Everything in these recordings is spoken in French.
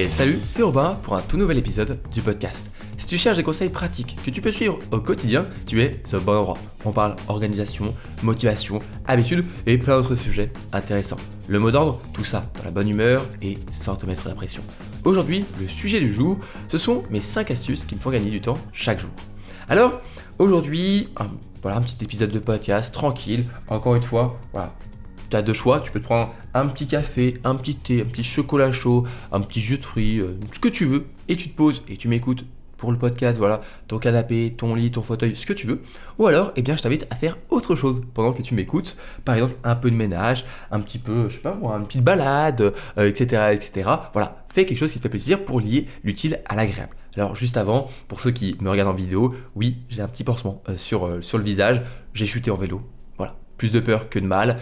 Et salut, c'est Robin pour un tout nouvel épisode du podcast. Si tu cherches des conseils pratiques que tu peux suivre au quotidien, tu es au bon endroit. On parle organisation, motivation, habitude et plein d'autres sujets intéressants. Le mot d'ordre, tout ça dans la bonne humeur et sans te mettre la pression. Aujourd'hui, le sujet du jour, ce sont mes 5 astuces qui me font gagner du temps chaque jour. Alors, aujourd'hui, un petit épisode de podcast tranquille. Encore une fois, voilà. Tu as deux choix, tu peux te prendre un petit café, un petit thé, un petit chocolat chaud, un petit jus de fruits, ce que tu veux, et tu te poses et tu m'écoutes pour le podcast, voilà, ton canapé, ton lit, ton fauteuil, ce que tu veux. Ou alors, je t'invite à faire autre chose pendant que tu m'écoutes. Par exemple, un peu de ménage, un petit peu, une petite balade, etc. Voilà, fais quelque chose qui te fait plaisir pour lier l'utile à l'agréable. Alors, juste avant, pour ceux qui me regardent en vidéo, oui, j'ai un petit pansement sur le visage. J'ai chuté en vélo. Voilà, plus de peur que de mal.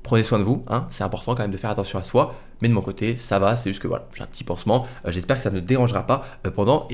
Prenez soin de vous, c'est important quand même de faire attention à soi, mais de mon côté, ça va, c'est juste que voilà, j'ai un petit pansement, j'espère que ça ne dérangera pas pendant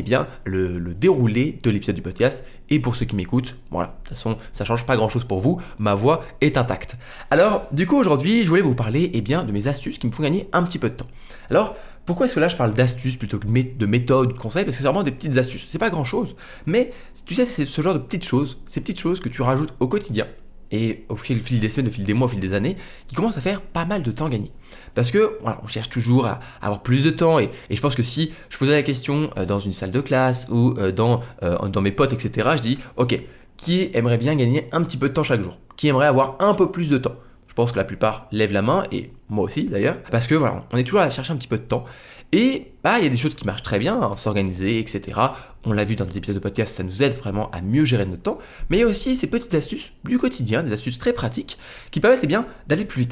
le déroulé de l'épisode du podcast, et pour ceux qui m'écoutent, voilà, de toute façon, ça change pas grand chose pour vous, ma voix est intacte. Alors, du coup, aujourd'hui, je voulais vous parler de mes astuces qui me font gagner un petit peu de temps. Alors, pourquoi est-ce que là je parle d'astuces plutôt que de méthodes, de conseils? Parce que c'est vraiment des petites astuces, c'est pas grand chose, mais tu sais, c'est ce genre de petites choses, ces petites choses que tu rajoutes au quotidien, et au fil des semaines, au fil des mois, au fil des années, qui commencent à faire pas mal de temps gagné. Parce que voilà, on cherche toujours à avoir plus de temps, et je pense que si je posais la question dans une salle de classe ou dans mes potes, etc., je dis ok, qui aimerait bien gagner un petit peu de temps chaque jour? Qui aimerait avoir un peu plus de temps? Je pense que la plupart lèvent la main, et moi aussi d'ailleurs, parce que voilà, on est toujours à chercher un petit peu de temps. Et il y a des choses qui marchent très bien, s'organiser, etc. On l'a vu dans des épisodes de podcast, ça nous aide vraiment à mieux gérer notre temps. Mais il y a aussi ces petites astuces du quotidien, des astuces très pratiques, qui permettent d'aller plus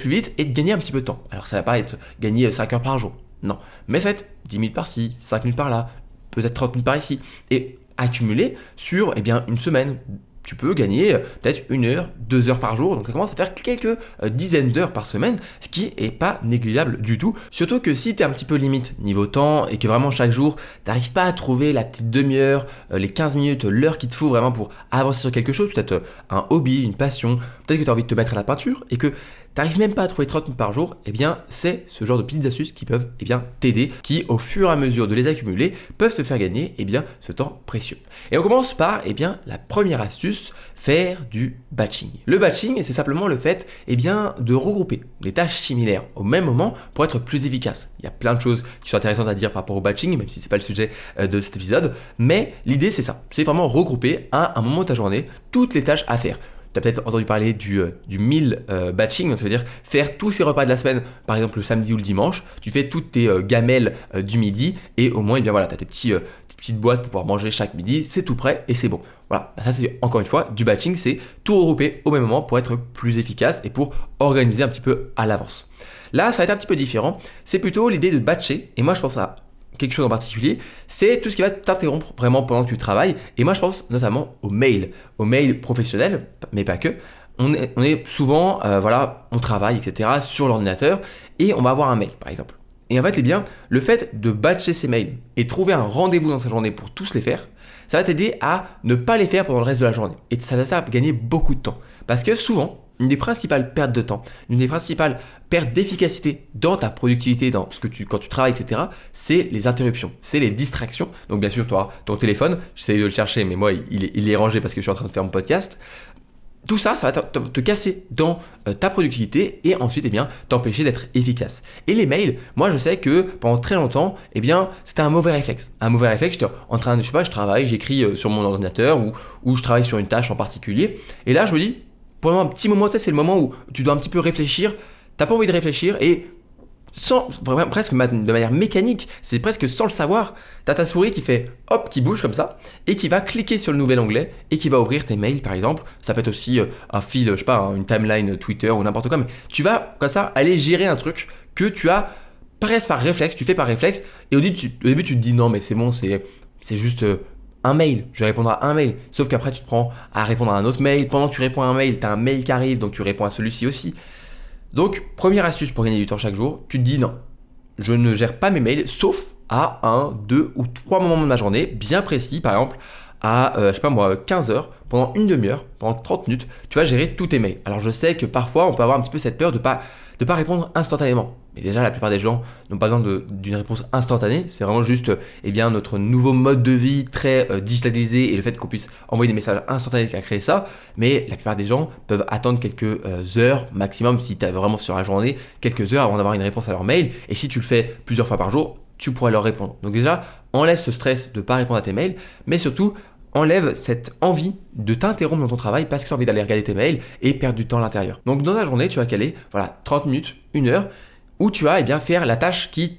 vite et de gagner un petit peu de temps. Alors ça va pas être gagner 5 heures par jour, non. Mais ça va être 10 minutes par-ci, 5 minutes par-là, peut-être 30 minutes par-ici. Et accumuler sur une semaine. Tu peux gagner peut-être 1 heure, 2 heures par jour, donc ça commence à faire quelques dizaines d'heures par semaine, ce qui est pas négligeable du tout. Surtout que si tu es un petit peu limite niveau temps et que vraiment chaque jour, t'arrives pas à trouver la petite demi-heure, les 15 minutes, l'heure qu'il te faut vraiment pour avancer sur quelque chose, peut-être un hobby, une passion, peut-être que tu as envie de te mettre à la peinture et que t'arrives même pas à trouver 30 minutes par jour, c'est ce genre de petites astuces qui peuvent t'aider, qui au fur et à mesure de les accumuler, peuvent te faire gagner ce temps précieux. Et on commence par la première astuce, faire du batching. Le batching, c'est simplement le fait de regrouper des tâches similaires au même moment pour être plus efficace. Il y a plein de choses qui sont intéressantes à dire par rapport au batching, même si c'est pas le sujet de cet épisode, mais l'idée c'est ça, c'est vraiment regrouper à un moment de ta journée toutes les tâches à faire. Tu as peut-être entendu parler du meal batching, donc ça veut dire faire tous ces repas de la semaine, par exemple le samedi ou le dimanche, tu fais toutes tes gamelles du midi et au moins tu as tes petites boîtes pour pouvoir manger chaque midi, c'est tout prêt et c'est bon. Voilà, ça c'est encore une fois du batching, c'est tout regrouper au même moment pour être plus efficace et pour organiser un petit peu à l'avance. Là, ça va être un petit peu différent, c'est plutôt l'idée de batcher, et moi je pense à quelque chose en particulier, c'est tout ce qui va t'interrompre vraiment pendant que tu travailles. Et moi, je pense notamment aux mails professionnels, mais pas que. On est souvent, on travaille, etc., sur l'ordinateur, et on va avoir un mail, par exemple. Et en fait, le fait de batcher ces mails et trouver un rendez-vous dans sa journée pour tous les faire, ça va t'aider à ne pas les faire pendant le reste de la journée. Et ça va faire gagner beaucoup de temps. Parce que souvent, une des principales pertes de temps, une des principales pertes d'efficacité dans ta productivité, quand tu travailles, etc., c'est les interruptions, c'est les distractions. Donc bien sûr, tu auras ton téléphone, j'essaie de le chercher, mais moi, il est rangé parce que je suis en train de faire mon podcast. Tout ça, ça va te casser dans ta productivité et ensuite t'empêcher d'être efficace. Et les mails, moi je sais que pendant très longtemps, c'était un mauvais réflexe. Un mauvais réflexe, j'étais en train de, je travaille, j'écris sur mon ordinateur ou je travaille sur une tâche en particulier. Et là, je me dis, pendant un petit moment, c'est le moment où tu dois un petit peu réfléchir, t'as pas envie de réfléchir et presque de manière mécanique, c'est presque sans le savoir, t'as ta souris qui fait hop, qui bouge comme ça et qui va cliquer sur le nouvel onglet et qui va ouvrir tes mails par exemple. Ça peut être aussi un fil, une timeline Twitter ou n'importe quoi, mais tu vas comme ça aller gérer un truc que tu as presque par réflexe, tu fais par réflexe et au début tu te dis non mais c'est bon, c'est juste un mail, je vais répondre à un mail, sauf qu'après tu te prends à répondre à un autre mail, pendant que tu réponds à un mail, tu as un mail qui arrive, donc tu réponds à celui-ci aussi. Donc, première astuce pour gagner du temps chaque jour, tu te dis non, je ne gère pas mes mails, sauf à 1, 2 ou 3 moments de ma journée, bien précis, par exemple à, 15h, pendant une demi-heure, pendant 30 minutes, tu vas gérer tous tes mails. Alors je sais que parfois on peut avoir un petit peu cette peur de pas répondre instantanément. Mais déjà, la plupart des gens n'ont pas besoin d'une réponse instantanée. C'est vraiment juste notre nouveau mode de vie très digitalisé et le fait qu'on puisse envoyer des messages instantanés qui a créé ça. Mais la plupart des gens peuvent attendre quelques heures maximum, si tu es vraiment sur la journée, quelques heures avant d'avoir une réponse à leur mail. Et si tu le fais plusieurs fois par jour, tu pourrais leur répondre. Donc déjà, enlève ce stress de ne pas répondre à tes mails, mais surtout, enlève cette envie de t'interrompre dans ton travail parce que tu as envie d'aller regarder tes mails et perdre du temps à l'intérieur. Donc dans ta journée, tu vas caler 30 minutes, 1 heure, où tu vas faire la tâche qui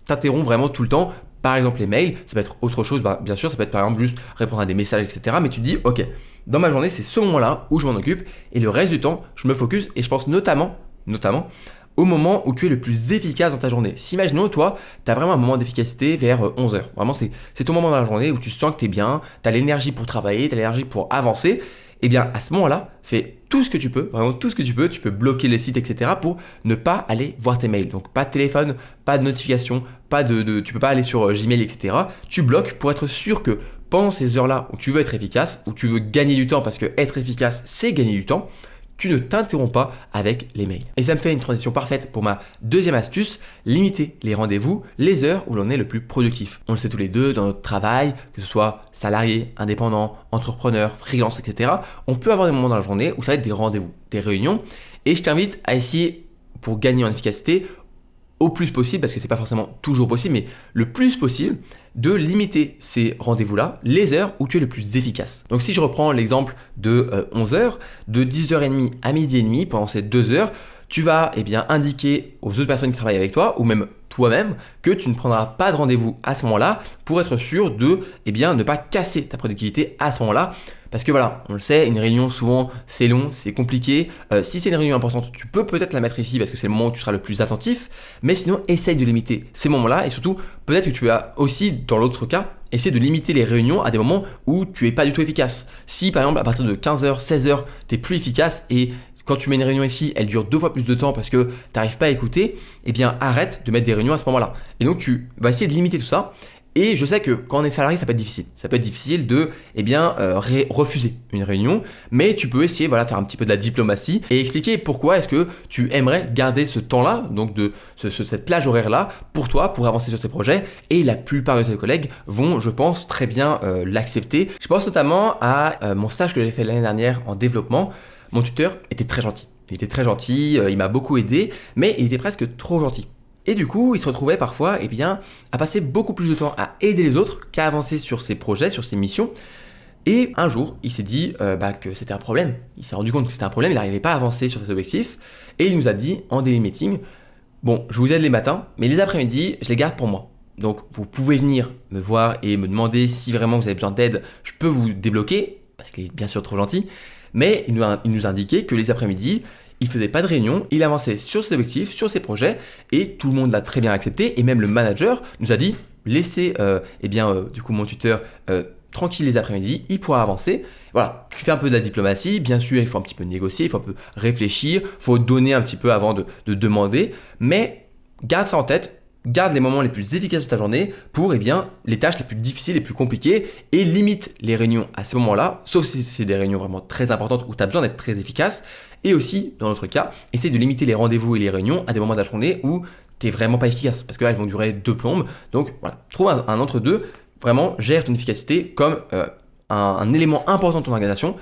t'interrompt vraiment tout le temps. Par exemple les mails, ça peut être autre chose, bien sûr, ça peut être par exemple juste répondre à des messages, etc. Mais tu te dis, ok, dans ma journée, c'est ce moment-là où je m'en occupe et le reste du temps, je me focus et je pense notamment au moment où tu es le plus efficace dans ta journée. Si imaginons, toi, tu as vraiment un moment d'efficacité vers 11h. Vraiment, c'est ton moment dans la journée où tu sens que tu es bien, tu as l'énergie pour travailler, tu as l'énergie pour avancer. Et bien, à ce moment-là, fais tout ce que tu peux, vraiment tout ce que tu peux bloquer les sites, etc. pour ne pas aller voir tes mails. Donc, pas de téléphone, pas de notification, tu peux pas aller sur Gmail, etc. Tu bloques pour être sûr que pendant ces heures-là où tu veux être efficace, où tu veux gagner du temps, parce que être efficace, c'est gagner du temps, tu ne t'interromps pas avec les mails. Et ça me fait une transition parfaite pour ma deuxième astuce, limiter les rendez-vous, les heures où l'on est le plus productif. On le sait tous les deux, dans notre travail, que ce soit salarié, indépendant, entrepreneur, freelance, etc. On peut avoir des moments dans la journée où ça va être des rendez-vous, des réunions. Et je t'invite à essayer, pour gagner en efficacité, au plus possible, parce que c'est pas forcément toujours possible, mais le plus possible, de limiter ces rendez-vous-là, les heures où tu es le plus efficace. Donc si je reprends l'exemple de 11h, de 10h30 à midi et demi, pendant ces 2 heures, tu vas indiquer aux autres personnes qui travaillent avec toi, ou même toi-même, que tu ne prendras pas de rendez-vous à ce moment-là, pour être sûr de ne pas casser ta productivité à ce moment-là. Parce que voilà, on le sait, une réunion souvent c'est long, c'est compliqué. Si c'est une réunion importante, tu peux peut-être la mettre ici parce que c'est le moment où tu seras le plus attentif. Mais sinon, essaye de limiter ces moments-là et surtout, peut-être que tu vas aussi, dans l'autre cas, essayer de limiter les réunions à des moments où tu n'es pas du tout efficace. Si par exemple, à partir de 15h, 16h, tu es plus efficace et quand tu mets une réunion ici, elle dure 2 fois plus de temps parce que tu n'arrives pas à écouter, arrête de mettre des réunions à ce moment-là. Et donc, tu vas essayer de limiter tout ça. Et je sais que quand on est salarié, ça peut être difficile. Ça peut être difficile de refuser une réunion, mais tu peux essayer faire un petit peu de la diplomatie et expliquer pourquoi est-ce que tu aimerais garder ce temps-là, donc cette plage horaire-là, pour toi, pour avancer sur tes projets. Et la plupart de tes collègues vont, je pense, très bien l'accepter. Je pense notamment à mon stage que j'ai fait l'année dernière en développement. Mon tuteur était très gentil. Il était très gentil, il m'a beaucoup aidé, mais il était presque trop gentil. Et du coup, il se retrouvait parfois à passer beaucoup plus de temps à aider les autres qu'à avancer sur ses projets, sur ses missions. Et un jour, il s'est dit que c'était un problème. Il s'est rendu compte que c'était un problème, il n'arrivait pas à avancer sur ses objectifs. Et il nous a dit en daily meeting, bon, je vous aide les matins, mais les après-midi, je les garde pour moi. Donc, vous pouvez venir me voir et me demander si vraiment vous avez besoin d'aide, je peux vous débloquer, parce qu'il est bien sûr trop gentil. Mais il nous a indiqué que les après-midi, il faisait pas de réunion, il avançait sur ses objectifs, sur ses projets, et tout le monde l'a très bien accepté, et même le manager nous a dit, laissez du coup mon tuteur tranquille les après-midi, il pourra avancer. Voilà, tu fais un peu de la diplomatie, bien sûr il faut un petit peu négocier, il faut un peu réfléchir, il faut donner un petit peu avant de demander, mais garde ça en tête. Garde les moments les plus efficaces de ta journée pour les tâches les plus difficiles, les plus compliquées et limite les réunions à ces moments-là, sauf si c'est des réunions vraiment très importantes où tu as besoin d'être très efficace. Et aussi, dans notre cas, essaye de limiter les rendez-vous et les réunions à des moments de la journée où tu n'es vraiment pas efficace parce qu'elles vont durer 2 plombes. Donc voilà, trouve un entre-deux, vraiment gère ton efficacité comme un élément important de ton organisation.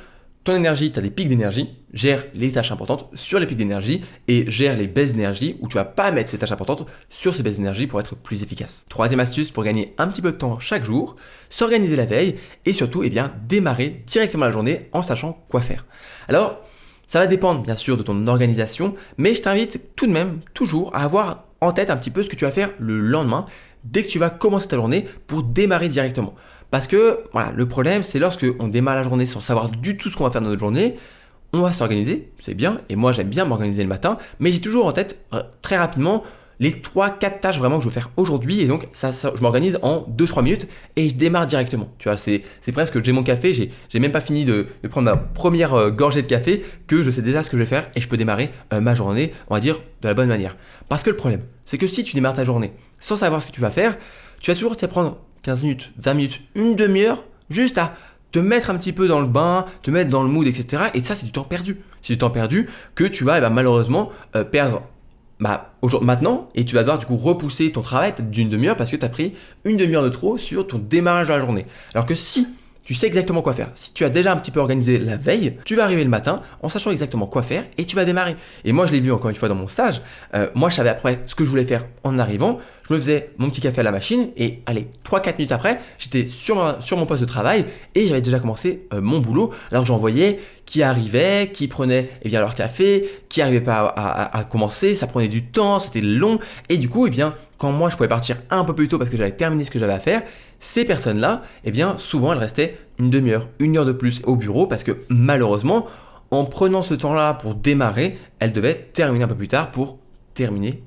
Ton énergie, tu as des pics d'énergie, gère les tâches importantes sur les pics d'énergie et gère les baisses d'énergie où tu vas pas mettre ces tâches importantes sur ces baisses d'énergie pour être plus efficace. Troisième astuce pour gagner un petit peu de temps chaque jour, s'organiser la veille et surtout démarrer directement la journée en sachant quoi faire. Alors, ça va dépendre bien sûr de ton organisation, mais je t'invite tout de même toujours à avoir en tête un petit peu ce que tu vas faire le lendemain dès que tu vas commencer ta journée pour démarrer directement. Parce que voilà, le problème, c'est lorsque on démarre la journée sans savoir du tout ce qu'on va faire dans notre journée, on va s'organiser, c'est bien, et moi j'aime bien m'organiser le matin, mais j'ai toujours en tête très rapidement les 3-4 tâches vraiment que je veux faire aujourd'hui, et donc ça, je m'organise en 2-3 minutes et je démarre directement. Tu vois, c'est presque, j'ai mon café, j'ai même pas fini de prendre ma première gorgée de café que je sais déjà ce que je vais faire et je peux démarrer ma journée, on va dire, de la bonne manière. Parce que le problème, c'est que si tu démarres ta journée sans savoir ce que tu vas faire, tu vas toujours te prendre 15 minutes, 20 minutes, une demi-heure, juste à te mettre un petit peu dans le bain, te mettre dans le mood, etc. Et ça, c'est du temps perdu. C'est du temps perdu que tu vas malheureusement perdre maintenant, et tu vas devoir du coup repousser ton travail d'une demi-heure parce que tu as pris une demi-heure de trop sur ton démarrage de la journée. Alors que si tu sais exactement quoi faire, si tu as déjà un petit peu organisé la veille, tu vas arriver le matin en sachant exactement quoi faire et tu vas démarrer. Et moi, je l'ai vu encore une fois dans mon stage. Moi, je savais après ce que je voulais faire en arrivant. Je me faisais mon petit café à la machine et allez, 3-4 minutes après, j'étais sur mon poste de travail et j'avais déjà commencé mon boulot. Alors que j'en voyais qui arrivaient, qui prenaient leur café, qui n'arrivaient pas à commencer, ça prenait du temps, c'était long. Et du coup, quand moi, je pouvais partir un peu plus tôt parce que j'avais terminé ce que j'avais à faire, ces personnes-là, souvent, elles restaient une demi-heure, une heure de plus au bureau parce que malheureusement, en prenant ce temps-là pour démarrer, elles devaient terminer un peu plus tard pour terminer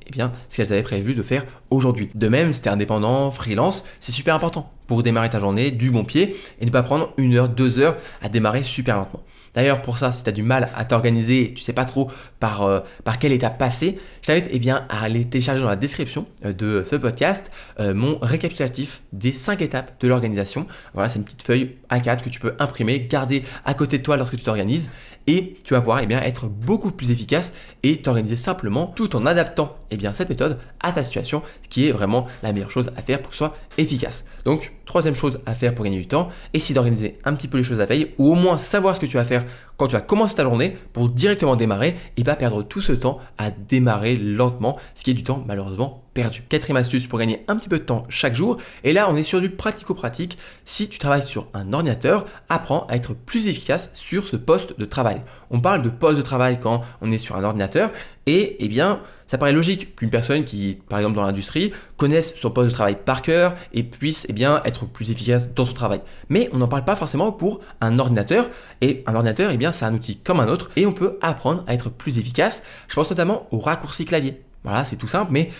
ce qu'elles avaient prévu de faire aujourd'hui. De même, si tu es indépendant, freelance, c'est super important pour démarrer ta journée du bon pied et ne pas prendre 1 heure, 2 heures à démarrer super lentement. D'ailleurs, pour ça, si tu as du mal à t'organiser, tu sais pas trop par quelle étape passer, je t'invite à aller télécharger dans la description de ce podcast mon récapitulatif des 5 étapes de l'organisation. Voilà, c'est une petite feuille A4 que tu peux imprimer, garder à côté de toi lorsque tu t'organises et tu vas pouvoir être beaucoup plus efficace et t'organiser simplement tout en adaptant cette méthode à ta situation, ce qui est vraiment la meilleure chose à faire pour que ce soit efficace. Donc, troisième chose à faire pour gagner du temps, essayer d'organiser un petit peu les choses la veille ou au moins savoir ce que tu vas faire quand tu vas commencer ta journée pour directement démarrer et pas perdre tout ce temps à démarrer lentement, ce qui est du temps malheureusement perdu. Quatrième astuce pour gagner un petit peu de temps chaque jour, et là on est sur du pratico-pratique. Si tu travailles sur un ordinateur, apprends à être plus efficace sur ce poste de travail. On parle de poste de travail quand on est sur un ordinateur et ça paraît logique qu'une personne qui, par exemple dans l'industrie, connaisse son poste de travail par cœur et puisse être plus efficace dans son travail. Mais on n'en parle pas forcément pour un ordinateur. Et un ordinateur, c'est un outil comme un autre et on peut apprendre à être plus efficace. Je pense notamment aux raccourcis clavier. Voilà, c'est tout simple, mais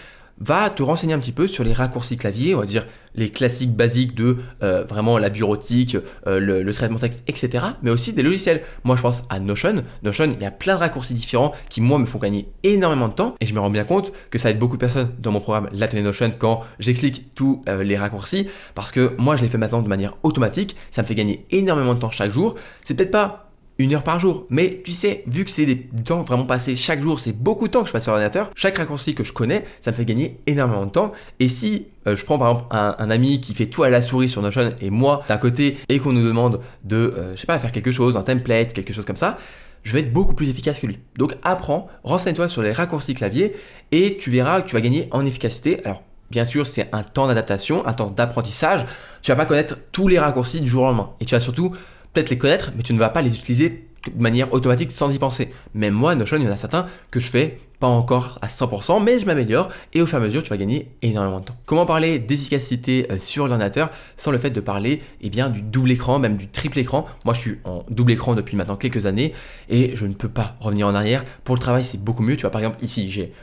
va te renseigner un petit peu sur les raccourcis clavier, on va dire les classiques basiques de vraiment la bureautique, le traitement de texte, etc. Mais aussi des logiciels. Moi, je pense à Notion. Notion, il y a plein de raccourcis différents qui, moi, me font gagner énormément de temps. Et je me rends bien compte que ça aide beaucoup de personnes dans mon programme l'atelier Notion quand j'explique tous les raccourcis. Parce que moi, je les fais maintenant de manière automatique. Ça me fait gagner énormément de temps chaque jour. C'est peut-être pas 1 heure par jour. Mais tu sais, vu que c'est du temps vraiment passé chaque jour, c'est beaucoup de temps que je passe sur l'ordinateur, chaque raccourci que je connais, ça me fait gagner énormément de temps. Et si je prends par exemple un ami qui fait tout à la souris sur Notion et moi d'un côté et qu'on nous demande de, faire quelque chose, un template, quelque chose comme ça, je vais être beaucoup plus efficace que lui. Donc apprends, renseigne-toi sur les raccourcis clavier et tu verras que tu vas gagner en efficacité. Alors, bien sûr, c'est un temps d'adaptation, un temps d'apprentissage. Tu vas pas connaître tous les raccourcis du jour au lendemain. Et tu vas surtout peut-être les connaître, mais tu ne vas pas les utiliser de manière automatique sans y penser. Même moi, Notion, il y en a certains que je fais pas encore à 100%, mais je m'améliore et au fur et à mesure, tu vas gagner énormément de temps. Comment parler d'efficacité sur l'ordinateur sans le fait de parler du double écran, même du triple écran. Moi, je suis en double écran depuis maintenant quelques années et je ne peux pas revenir en arrière. Pour le travail, c'est beaucoup mieux. Tu vois, par exemple, ici, j'ai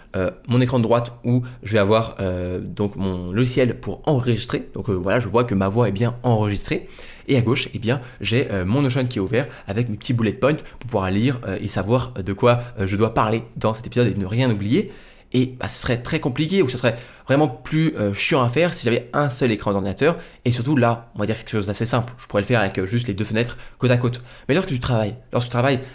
mon écran de droite où je vais avoir donc mon logiciel pour enregistrer. Donc voilà, je vois que ma voix est bien enregistrée. Et à gauche, j'ai mon Notion qui est ouvert avec mes petits bullet points pour pouvoir lire et savoir de quoi je dois parler dans cet épisode et ne rien oublier. Et ce serait très compliqué ou ce serait vraiment plus chiant à faire si j'avais un seul écran d'ordinateur. Et surtout là, on va dire quelque chose d'assez simple. Je pourrais le faire avec juste les 2 fenêtres côte à côte. Mais lorsque tu travailles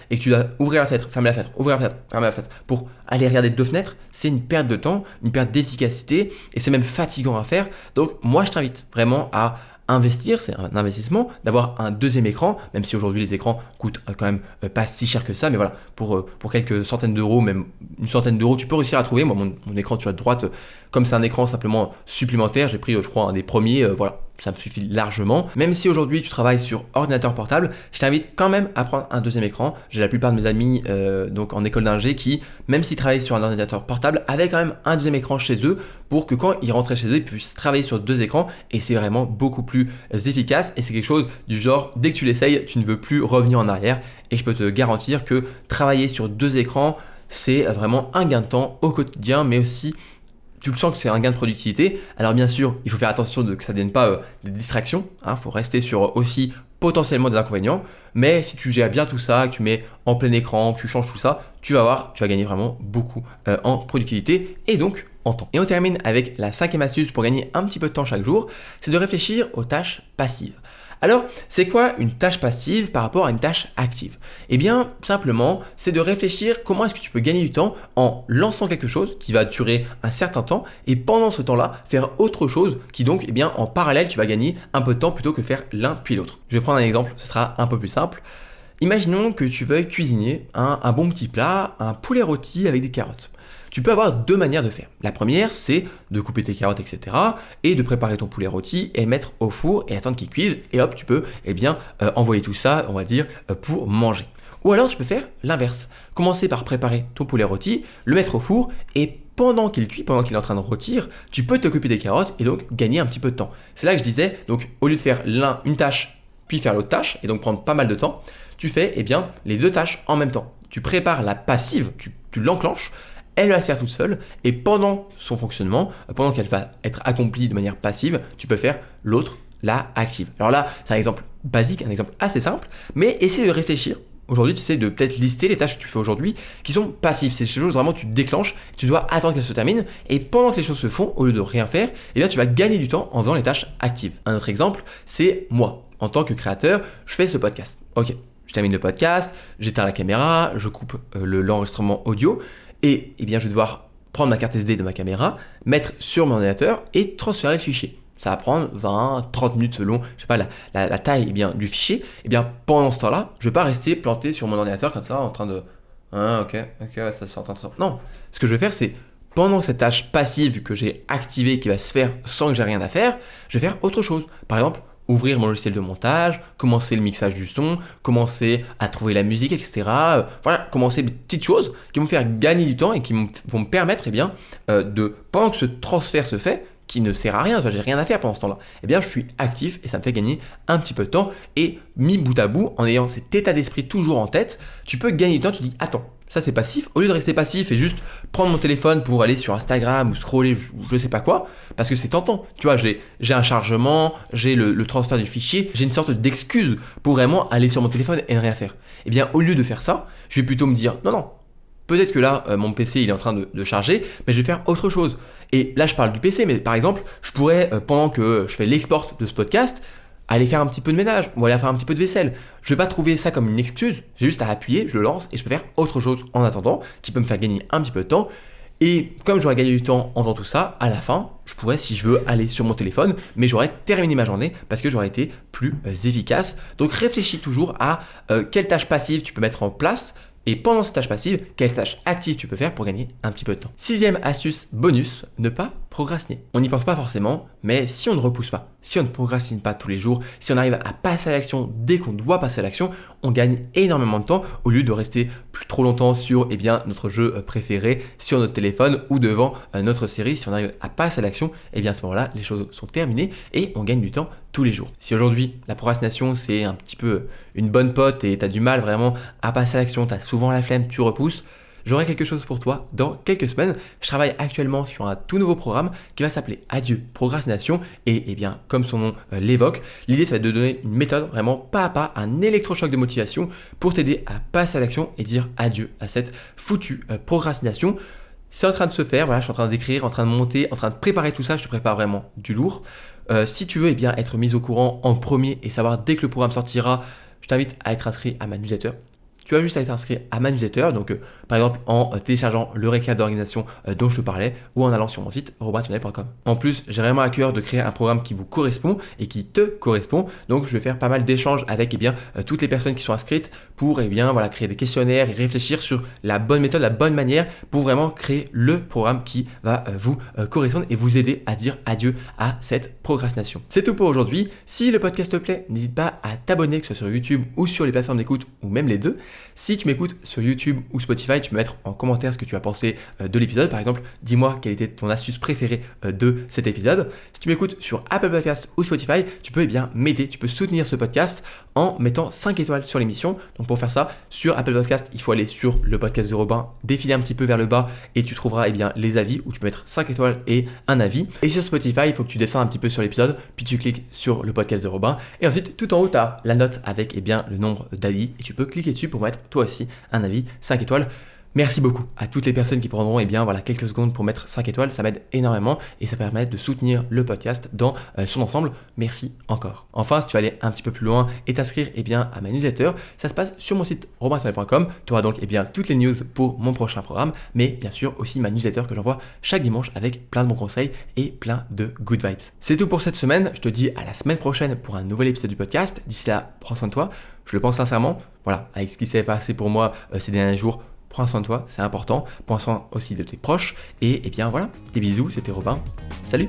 et que tu dois ouvrir la fenêtre, fermer la fenêtre, ouvrir la fenêtre, fermer la fenêtre pour aller regarder 2 fenêtres, c'est une perte de temps, une perte d'efficacité et c'est même fatigant à faire. Donc moi, je t'invite vraiment à investir, c'est un investissement, d'avoir un 2e écran, même si aujourd'hui les écrans coûtent quand même pas si cher que ça, mais voilà, pour quelques centaines d'euros, même une centaine d'euros, tu peux réussir à trouver. Moi, mon écran, tu vois, de droite, comme c'est un écran simplement supplémentaire, j'ai pris, je crois, un des premiers, voilà, ça me suffit largement. Même si aujourd'hui tu travailles sur ordinateur portable, je t'invite quand même à prendre un 2e écran. J'ai la plupart de mes amis donc en école d'ingé qui, même s'ils travaillent sur un ordinateur portable, avaient quand même un 2e écran chez eux pour que quand ils rentraient chez eux, ils puissent travailler sur 2 écrans et c'est vraiment beaucoup plus efficace et c'est quelque chose du genre, dès que tu l'essayes, tu ne veux plus revenir en arrière et je peux te garantir que travailler sur 2 écrans, c'est vraiment un gain de temps au quotidien, mais aussi tu le sens que c'est un gain de productivité. Alors bien sûr, il faut faire attention que ça ne devienne pas des distractions. Il faut rester sur aussi potentiellement des inconvénients. Mais si tu gères bien tout ça, que tu mets en plein écran, que tu changes tout ça, tu vas voir, tu vas gagner vraiment beaucoup en productivité et donc en temps. Et on termine avec la 5e astuce pour gagner un petit peu de temps chaque jour, c'est de réfléchir aux tâches passives. Alors, c'est quoi une tâche passive par rapport à une tâche active? Eh bien, simplement, c'est de réfléchir comment est-ce que tu peux gagner du temps en lançant quelque chose qui va durer un certain temps et pendant ce temps-là, faire autre chose qui donc, eh bien, en parallèle, tu vas gagner un peu de temps plutôt que faire l'un puis l'autre. Je vais prendre un exemple, ce sera un peu plus simple. Imaginons que tu veuilles cuisiner un bon petit plat, un poulet rôti avec des carottes. Tu peux avoir deux manières de faire. La première, c'est de couper tes carottes, etc. et de préparer ton poulet rôti et le mettre au four et attendre qu'il cuise. Et hop, tu peux envoyer tout ça, on va dire, pour manger. Ou alors, tu peux faire l'inverse. Commencer par préparer ton poulet rôti, le mettre au four et pendant qu'il cuit, pendant qu'il est en train de rôtir, tu peux t'occuper des carottes et donc gagner un petit peu de temps. C'est là que je disais, donc au lieu de faire une tâche, puis faire l'autre tâche et donc prendre pas mal de temps, tu fais les deux tâches en même temps. Tu prépares la passive, tu l'enclenches, elle va se faire toute seule et pendant son fonctionnement, pendant qu'elle va être accomplie de manière passive, tu peux faire l'autre, la active. Alors là, c'est un exemple basique, un exemple assez simple, mais essaie de réfléchir. Aujourd'hui, tu essaies de peut-être lister les tâches que tu fais aujourd'hui qui sont passives. C'est des choses vraiment tu déclenches, tu dois attendre qu'elles se terminent et pendant que les choses se font, au lieu de rien faire, et là tu vas gagner du temps en faisant les tâches actives. Un autre exemple, c'est moi. En tant que créateur, je fais ce podcast. Ok, je termine le podcast, j'éteins la caméra, je coupe l'enregistrement audio et je vais devoir prendre ma carte SD de ma caméra, mettre sur mon ordinateur et transférer le fichier. Ça va prendre 20, 30 minutes selon, je sais pas, la taille du fichier. Pendant ce temps-là, je vais pas rester planté sur mon ordinateur comme ça en train de... Ah, ok, ça c'est en train de sortir. Non, ce que je vais faire, c'est pendant que cette tâche passive que j'ai activée, qui va se faire sans que j'ai rien à faire, je vais faire autre chose. Par exemple, ouvrir mon logiciel de montage, commencer le mixage du son, commencer à trouver la musique, etc. Commencer des petites choses qui vont me faire gagner du temps et qui vont me permettre, pendant que ce transfert se fait, qui ne sert à rien, j'ai rien à faire pendant ce temps-là, je suis actif et ça me fait gagner un petit peu de temps et mis bout à bout, en ayant cet état d'esprit toujours en tête, tu peux gagner du temps, tu te dis, attends, ça c'est passif, au lieu de rester passif et juste prendre mon téléphone pour aller sur Instagram ou scroller ou je sais pas quoi, parce que c'est tentant, tu vois, j'ai un chargement, j'ai le transfert du fichier, j'ai une sorte d'excuse pour vraiment aller sur mon téléphone et ne rien faire. Au lieu de faire ça, je vais plutôt me dire, non, peut-être que là, mon PC il est en train de charger, mais je vais faire autre chose. Et là, je parle du PC, mais par exemple, je pourrais, pendant que je fais l'export de ce podcast, aller faire un petit peu de ménage ou aller faire un petit peu de vaisselle. Je ne vais pas trouver ça comme une excuse, j'ai juste à appuyer, je le lance et je peux faire autre chose en attendant qui peut me faire gagner un petit peu de temps. Et comme j'aurais gagné du temps en faisant tout ça, à la fin, je pourrais, si je veux, aller sur mon téléphone, mais j'aurais terminé ma journée parce que j'aurais été plus efficace. Donc réfléchis toujours à quelle tâche passive tu peux mettre en place. Et pendant cette tâche passive, quelle tâche active tu peux faire pour gagner un petit peu de temps. 6e astuce bonus, ne pas procrastiner. On n'y pense pas forcément, mais si on ne repousse pas, si on ne procrastine pas tous les jours, si on arrive à passer à l'action dès qu'on doit passer à l'action, on gagne énormément de temps au lieu de rester plus trop longtemps sur notre jeu préféré, sur notre téléphone ou devant notre série. Si on arrive à passer à l'action, à ce moment-là, les choses sont terminées et on gagne du temps tous les jours. Si aujourd'hui, la procrastination, c'est un petit peu une bonne pote et tu as du mal vraiment à passer à l'action, tu as souvent la flemme, tu repousses, j'aurai quelque chose pour toi dans quelques semaines. Je travaille actuellement sur un tout nouveau programme qui va s'appeler Adieu Procrastination et comme son nom l'évoque, l'idée ça va être de donner une méthode vraiment pas à pas, un électrochoc de motivation pour t'aider à passer à l'action et dire adieu à cette foutue procrastination. C'est en train de se faire, je suis en train d'écrire, en train de monter, en train de préparer tout ça, je te prépare vraiment du lourd. Si tu veux être mis au courant en premier et savoir dès que le programme sortira, je t'invite à être inscrit à ma newsletter. Tu as juste à être inscrit à ma newsletter, donc par exemple en téléchargeant le récap d'organisation dont je te parlais ou en allant sur mon site robintunnel.com. En plus, j'ai vraiment à cœur de créer un programme qui vous correspond et qui te correspond, donc je vais faire pas mal d'échanges avec toutes les personnes qui sont inscrites pour créer des questionnaires et réfléchir sur la bonne méthode, la bonne manière pour vraiment créer le programme qui va vous correspondre et vous aider à dire adieu à cette procrastination. C'est tout pour aujourd'hui. Si le podcast te plaît, n'hésite pas à t'abonner, que ce soit sur YouTube ou sur les plateformes d'écoute ou même les deux. Si tu m'écoutes sur YouTube ou Spotify, tu peux mettre en commentaire ce que tu as pensé de l'épisode. Par exemple, dis-moi quelle était ton astuce préférée de cet épisode. Si tu m'écoutes sur Apple Podcast ou Spotify, tu peux m'aider, tu peux soutenir ce podcast en mettant 5 étoiles sur l'émission. Donc pour faire ça, sur Apple Podcast, il faut aller sur le podcast de Robin, défiler un petit peu vers le bas et tu trouveras les avis où tu peux mettre 5 étoiles et un avis. Et sur Spotify, il faut que tu descendes un petit peu sur l'épisode, puis tu cliques sur le podcast de Robin et ensuite tout en haut, tu as la note avec le nombre d'avis et tu peux cliquer dessus pour mettre toi aussi un avis 5 étoiles. Merci beaucoup à toutes les personnes qui prendront quelques secondes pour mettre 5 étoiles, ça m'aide énormément et ça permet de soutenir le podcast dans son ensemble. Merci encore. Enfin, si tu veux aller un petit peu plus loin et t'inscrire à ma newsletter, ça se passe sur mon site robinsonet.com. Tu auras donc toutes les news pour mon prochain programme, mais bien sûr aussi ma newsletter que j'envoie chaque dimanche avec plein de bons conseils et plein de good vibes. C'est tout pour cette semaine, je te dis à la semaine prochaine pour un nouvel épisode du podcast. D'ici là, prends soin de toi, je le pense sincèrement, avec ce qui s'est passé pour moi ces derniers jours. Prends soin de toi, c'est important. Prends soin aussi de tes proches. Et des bisous, c'était Robin. Salut!